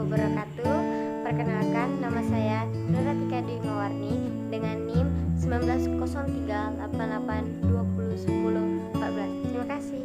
wabarakatuh. Perkenalkan, nama saya Nuratika Dwi Mawarni dengan NIM 190388201014. Terima kasih.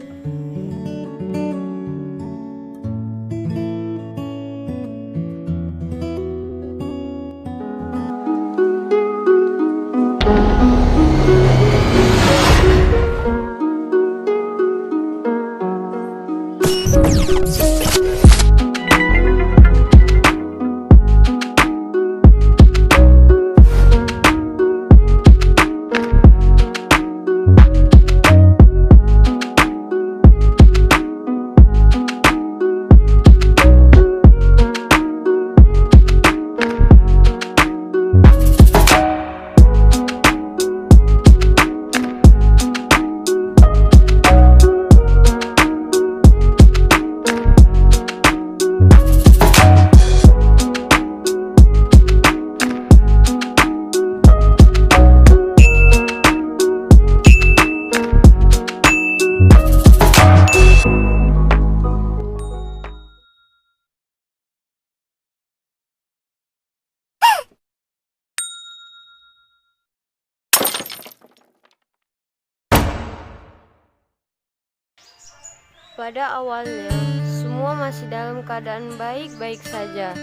Pada awalnya, semua masih dalam keadaan baik-baik saja.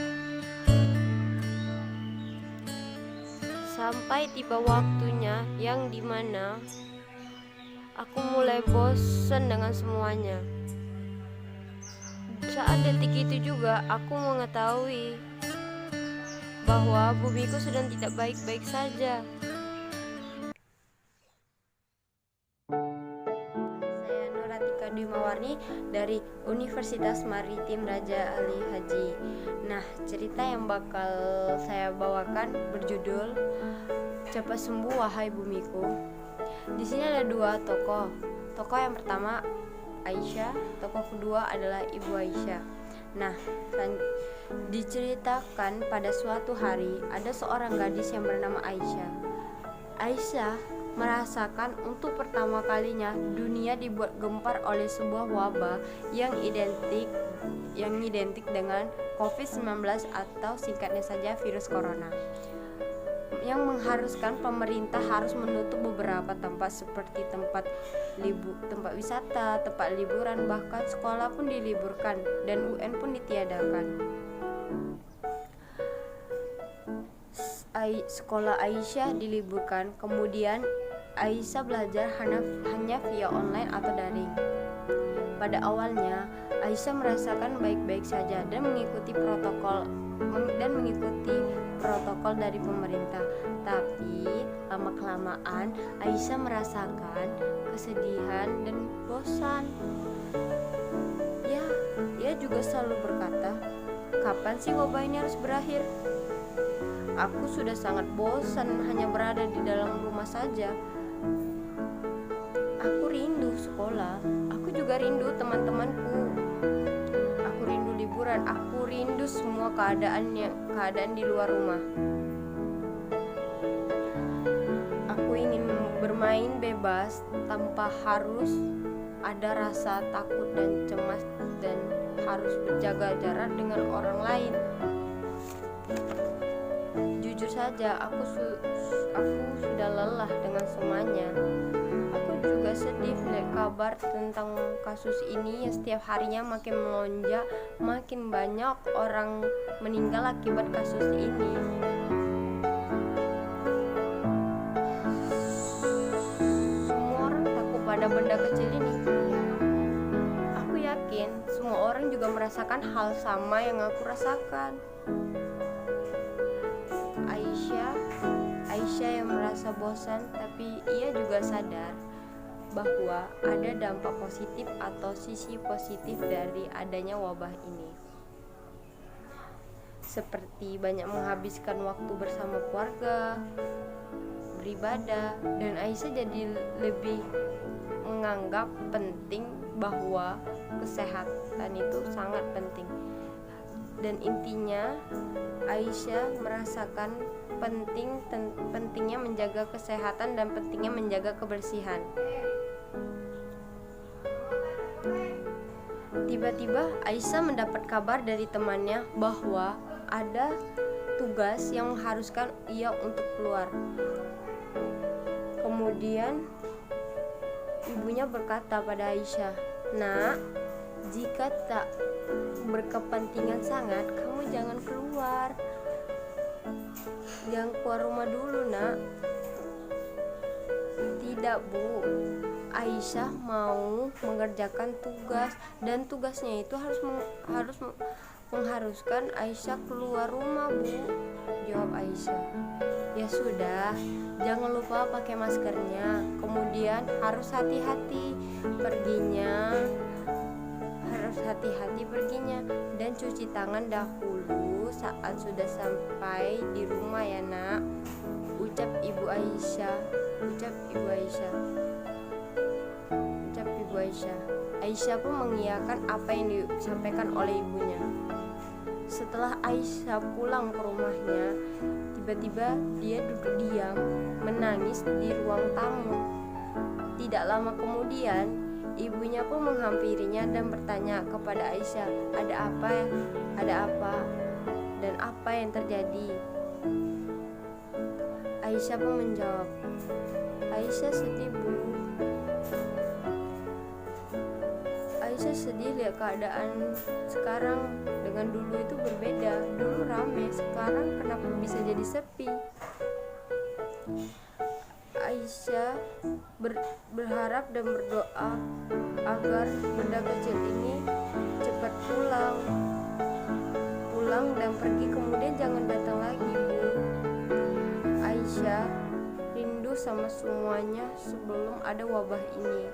Sampai tiba waktunya yang dimana aku mulai bosan dengan semuanya. Saat detik itu juga aku mengetahui bahwa bumiku sedang tidak baik-baik saja. Dwi Mawarni dari Universitas Maritim Raja Ali Haji. Nah, cerita yang bakal saya bawakan berjudul Cepat Sembuh Wahai Bumiku. Di sini ada dua tokoh. Tokoh yang pertama Aisyah, tokoh kedua adalah Ibu Aisyah. Nah, diceritakan pada suatu hari ada seorang gadis yang bernama Aisyah. Aisyah merasakan untuk pertama kalinya dunia dibuat gempar oleh sebuah wabah yang identik dengan COVID-19 atau singkatnya saja virus corona, yang mengharuskan pemerintah harus menutup beberapa tempat seperti tempat wisata, tempat liburan, bahkan sekolah pun diliburkan dan UN pun ditiadakan. Sekolah Aisyah diliburkan, kemudian Aisyah belajar hanya via online atau daring. Pada awalnya, Aisyah merasakan baik-baik saja dan mengikuti protokol dari pemerintah. Tapi lama-kelamaan Aisyah merasakan kesedihan dan bosan. Ia juga selalu berkata, "Kapan sih wabah ini harus berakhir? Aku sudah sangat bosan hanya berada di dalam rumah saja. Aku rindu sekolah, aku juga rindu teman-temanku. Aku rindu liburan, aku rindu semua keadaan di luar rumah. Aku ingin bermain bebas tanpa harus ada rasa takut dan cemas dan harus berjaga jarak dengan orang lain. Jujur saja, aku sudah lelah dengan semuanya. Aku juga sedih melihat kabar tentang kasus ini yang setiap harinya makin melonjak, makin banyak orang meninggal akibat kasus ini. Semua orang takut pada benda kecil ini. Aku yakin semua orang juga merasakan hal sama yang aku rasakan." Aisyah yang merasa bosan, tapi ia juga sadar bahwa ada dampak positif atau sisi positif dari adanya wabah ini, seperti banyak menghabiskan waktu bersama keluarga, beribadah, dan Aisyah jadi lebih menganggap penting bahwa kesehatan itu sangat penting. Dan intinya Aisyah merasakan pentingnya menjaga kesehatan dan pentingnya menjaga kebersihan. Tiba-tiba Aisyah mendapat kabar dari temannya bahwa ada tugas yang mengharuskan ia untuk keluar. Kemudian ibunya berkata pada Aisyah, "Nak, jika tak berkepentingan sangat, kamu jangan keluar. Jangan keluar rumah dulu, Nak." "Tidak, Bu. Aisyah mau mengerjakan tugas dan tugasnya itu harus mengharuskan Aisyah keluar rumah, Bu," jawab Aisyah. "Ya sudah, jangan lupa pakai maskernya. Kemudian harus hati-hati perginya. Dan cuci tangan dahulu saat sudah sampai di rumah ya, Nak," ucap Ibu Aisyah. Aisyah pun mengiyakan apa yang disampaikan oleh ibunya. Setelah Aisyah pulang ke rumahnya, tiba-tiba dia duduk diam, menangis di ruang tamu. Tidak lama kemudian, ibunya pun menghampirinya dan bertanya kepada Aisyah, "Ada apa? Dan apa yang terjadi?" Aisyah pun menjawab, "Aisyah sedih, Bu. Aisyah sedih lihat keadaan sekarang dengan dulu itu berbeda. Dulu rame, sekarang kenapa bisa jadi sepi?" Aisyah berharap dan berdoa agar benda kecil ini cepat pulang dan pergi, kemudian jangan datang lagi, Bu. Aisyah rindu sama semuanya sebelum ada wabah ini.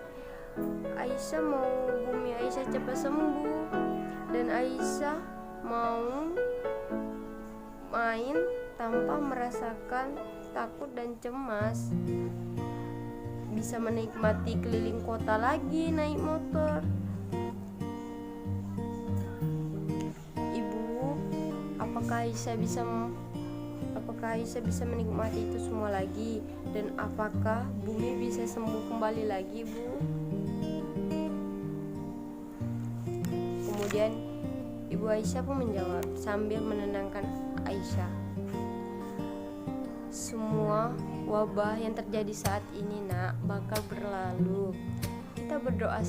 Aisyah mau bumi Aisyah cepat sembuh, dan Aisyah mau main tanpa merasakan takut dan cemas. Bisa menikmati keliling kota lagi naik motor. Ibu, apakah Aisyah bisa menikmati itu semua lagi? Dan apakah bumi bisa sembuh kembali lagi, Bu? Kemudian Ibu Aisyah pun menjawab sambil menenangkan Aisyah, "Semua wabah yang terjadi saat ini, Nak, bakal berlalu. Kita berdoa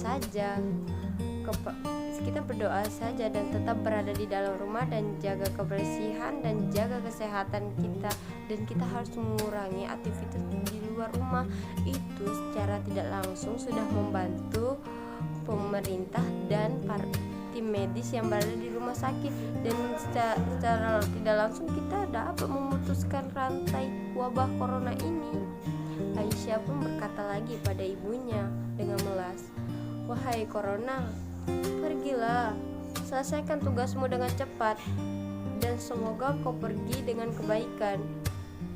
saja dan tetap berada di dalam rumah dan jaga kebersihan dan jaga kesehatan kita. Dan kita harus mengurangi aktivitas di luar rumah." Itu secara tidak langsung sudah membantu pemerintah dan tim medis yang berada di rumah sakit, dan secara tidak langsung kita dapat memutuskan rantai wabah corona ini. Aisyah pun berkata lagi pada ibunya dengan melas, "Wahai corona, pergilah, selesaikan tugasmu dengan cepat, dan semoga kau pergi dengan kebaikan.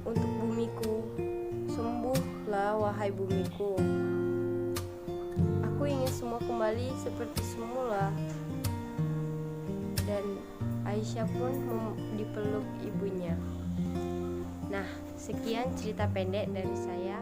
Untuk bumiku, sembuhlah wahai bumiku. Aku ingin semua kembali seperti semula." Dan Aisyah pun dipeluk ibunya. Nah, sekian cerita pendek dari saya.